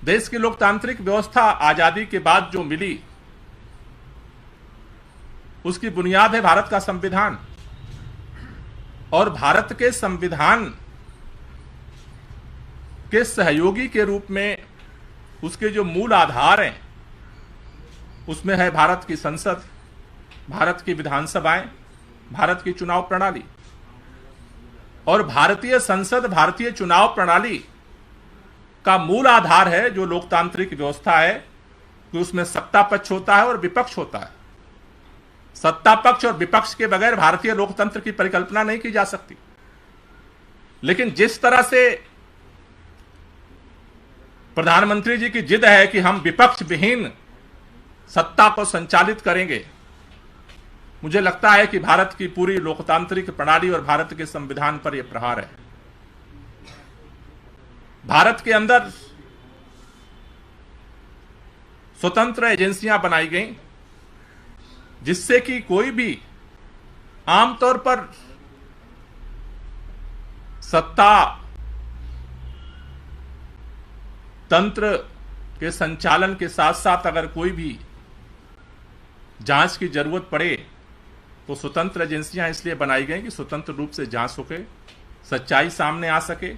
देश की लोकतांत्रिक व्यवस्था आजादी के बाद जो मिली, उसकी बुनियाद है भारत का संविधान। और भारत के संविधान के सहयोगी के रूप में उसके जो मूल आधार हैं, उसमें है भारत की संसद, भारत की विधानसभाएं, भारत की चुनाव प्रणाली। और भारतीय संसद, भारतीय चुनाव प्रणाली का मूल आधार है जो लोकतांत्रिक व्यवस्था है कि उसमें सत्ता पक्ष होता है और विपक्ष होता है। सत्ता पक्ष और विपक्ष के बगैर भारतीय लोकतंत्र की परिकल्पना नहीं की जा सकती। लेकिन जिस तरह से प्रधानमंत्री जी की जिद है कि हम विपक्ष विहीन सत्ता को संचालित करेंगे, मुझे लगता है कि भारत की पूरी लोकतांत्रिक प्रणाली और भारत के संविधान पर यह प्रहार है। भारत के अंदर स्वतंत्र एजेंसियां बनाई गई जिससे कि कोई भी आमतौर पर सत्ता तंत्र के संचालन के साथ साथ अगर कोई भी जांच की जरूरत पड़े तो स्वतंत्र एजेंसियां इसलिए बनाई गई कि स्वतंत्र रूप से जांच सके, सच्चाई सामने आ सके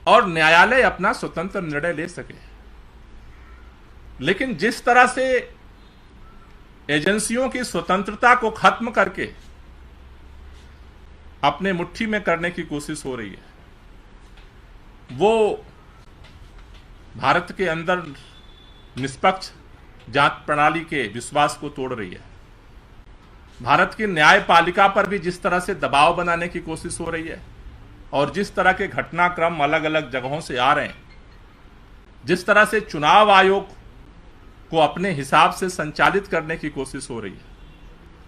और न्यायालय अपना स्वतंत्र निर्णय ले सके। लेकिन जिस तरह से एजेंसियों की स्वतंत्रता को खत्म करके अपने मुट्ठी में करने की कोशिश हो रही है, वो भारत के अंदर निष्पक्ष जांच प्रणाली के विश्वास को तोड़ रही है। भारत की न्यायपालिका पर भी जिस तरह से दबाव बनाने की कोशिश हो रही है और जिस तरह के घटनाक्रम अलग अलग जगहों से आ रहे हैं, जिस तरह से चुनाव आयोग को अपने हिसाब से संचालित करने की कोशिश हो रही है,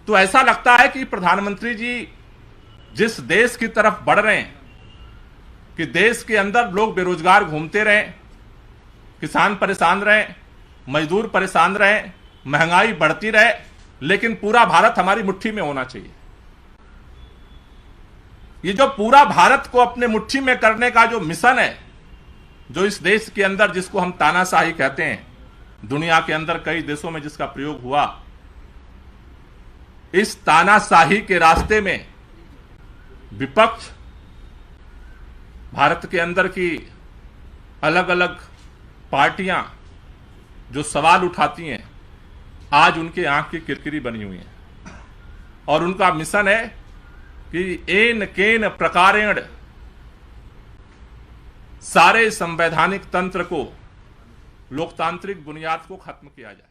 तो ऐसा लगता है कि प्रधानमंत्री जी जिस देश की तरफ बढ़ रहे हैं कि देश के अंदर लोग बेरोजगार घूमते रहें, किसान परेशान रहें, मजदूर परेशान रहें, महंगाई बढ़ती रहे, लेकिन पूरा भारत हमारी मुट्ठी में होना चाहिए। ये जो पूरा भारत को अपने मुट्ठी में करने का जो मिशन है, जो इस देश के अंदर जिसको हम तानाशाही कहते हैं, दुनिया के अंदर कई देशों में जिसका प्रयोग हुआ, इस तानाशाही के रास्ते में विपक्ष, भारत के अंदर की अलग अलग पार्टियां जो सवाल उठाती हैं, आज उनके आंख की किरकिरी बनी हुई है। और उनका मिशन है कि एन केन प्रकारेण सारे संवैधानिक तंत्र को, लोकतांत्रिक बुनियाद को खत्म किया जाए।